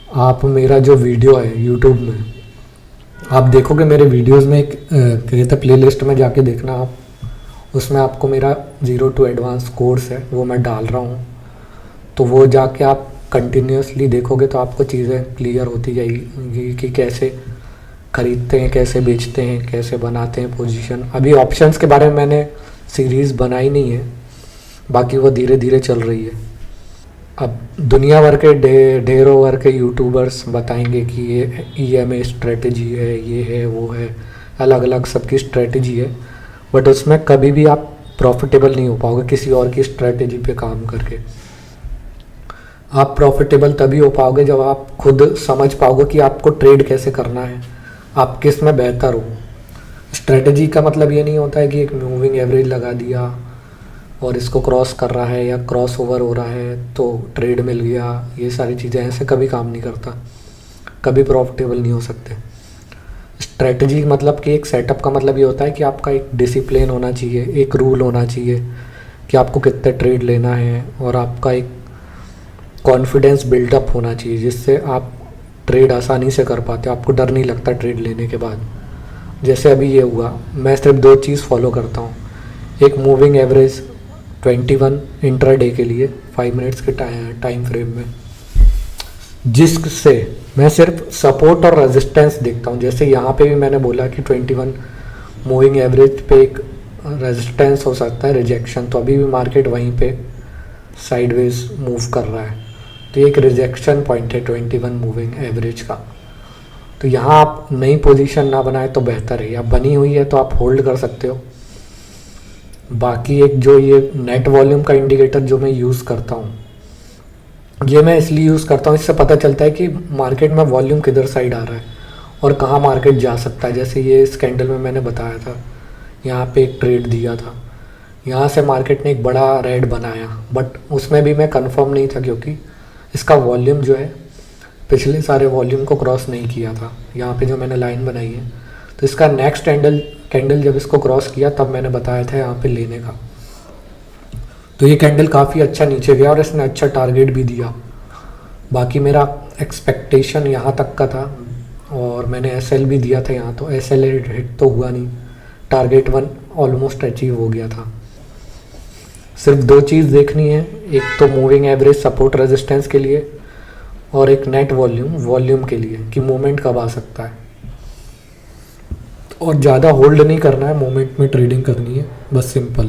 आप मेरा जो वीडियो है यूट्यूब में, आप देखोगे मेरे वीडियोस में एक कहते हैं प्ले लिस्ट में जाके देखना आप, उसमें आपको मेरा 0 to एडवांस कोर्स है वो मैं डाल रहा हूँ। तो वो जाके आप कंटिन्यूसली देखोगे तो आपको चीज़ें क्लियर होती जाएगी कि कैसे ख़रीदते हैं, कैसे बेचते हैं, कैसे बनाते हैं पोजीशन। अभी ऑप्शंस के बारे में मैंने सीरीज़ बनाई नहीं है, बाकी वो धीरे धीरे चल रही है। अब दुनिया भर के ढेरों भर के यूट्यूबर्स बताएंगे कि ये EMA स्ट्रेटजी है, ये है, वो है, अलग अलग सबकी स्ट्रेटजी है, बट उसमें कभी भी आप प्रॉफिटेबल नहीं हो पाओगे किसी और की स्ट्रेटजी पे काम करके। आप प्रॉफिटेबल तभी हो पाओगे जब आप खुद समझ पाओगे कि आपको ट्रेड कैसे करना है, आप किस में बेहतर हो। स्ट्रेटजी का मतलब ये नहीं होता है कि एक मूविंग एवरेज लगा दिया और इसको क्रॉस कर रहा है या क्रॉस ओवर हो रहा है तो ट्रेड मिल गया। ये सारी चीज़ें ऐसे कभी काम नहीं करता, कभी प्रॉफिटेबल नहीं हो सकते। स्ट्रेटजी मतलब कि एक सेटअप का मतलब ये होता है कि आपका एक डिसिप्लिन होना चाहिए, एक रूल होना चाहिए कि आपको कितने ट्रेड लेना है, और आपका एक कॉन्फिडेंस बिल्डअप होना चाहिए जिससे आप ट्रेड आसानी से कर पाते हो, आपको डर नहीं लगता ट्रेड लेने के बाद। जैसे अभी ये हुआ, मैं सिर्फ 2 चीज़ फॉलो करता हूँ। एक मूविंग एवरेज 21 इंट्राडे के लिए 5 मिनट्स के टाइम फ्रेम में, जिससे मैं सिर्फ सपोर्ट और रेजिस्टेंस देखता हूँ। जैसे यहाँ पे भी मैंने बोला कि 21 मूविंग एवरेज पे एक रेजिस्टेंस हो सकता है, रिजेक्शन, तो अभी भी मार्केट वहीं पे साइडवेज मूव कर रहा है, तो ये एक रिजेक्शन पॉइंट है 21 मूविंग एवरेज का। तो यहाँ आप नई पोजीशन ना बनाए तो बेहतर है, या बनी हुई है तो आप होल्ड कर सकते हो। बाकी एक जो ये नेट वॉल्यूम का इंडिकेटर जो मैं यूज़ करता हूँ, ये मैं इसलिए यूज़ करता हूँ, इससे पता चलता है कि मार्केट में वॉल्यूम किधर साइड आ रहा है और कहाँ मार्केट जा सकता है। जैसे ये इस कैंडल में मैंने बताया था, यहाँ पे एक ट्रेड दिया था, यहाँ से मार्केट ने एक बड़ा रेड बनाया, बट उसमें भी मैं कंफर्म नहीं था क्योंकि इसका वॉल्यूम जो है पिछले सारे वॉल्यूम को क्रॉस नहीं किया था। यहाँ पे जो मैंने लाइन बनाई है, तो इसका नेक्स्ट कैंडल जब इसको क्रॉस किया तब मैंने बताया था यहाँ पे लेने का। तो ये कैंडल काफ़ी अच्छा नीचे गया और इसने अच्छा टारगेट भी दिया। बाकी मेरा एक्सपेक्टेशन यहाँ तक का था और मैंने SL भी दिया था यहाँ, तो SL हिट तो हुआ नहीं, टारगेट 1 ऑलमोस्ट अचीव हो गया था। सिर्फ 2 चीज़ देखनी है, एक तो मूविंग एवरेज सपोर्ट रेजिस्टेंस के लिए और एक नेट वॉल्यूम के लिए कि मूवमेंट कब आ सकता है। और ज़्यादा होल्ड नहीं करना है, मोमेंट में ट्रेडिंग करनी है, बस सिंपल।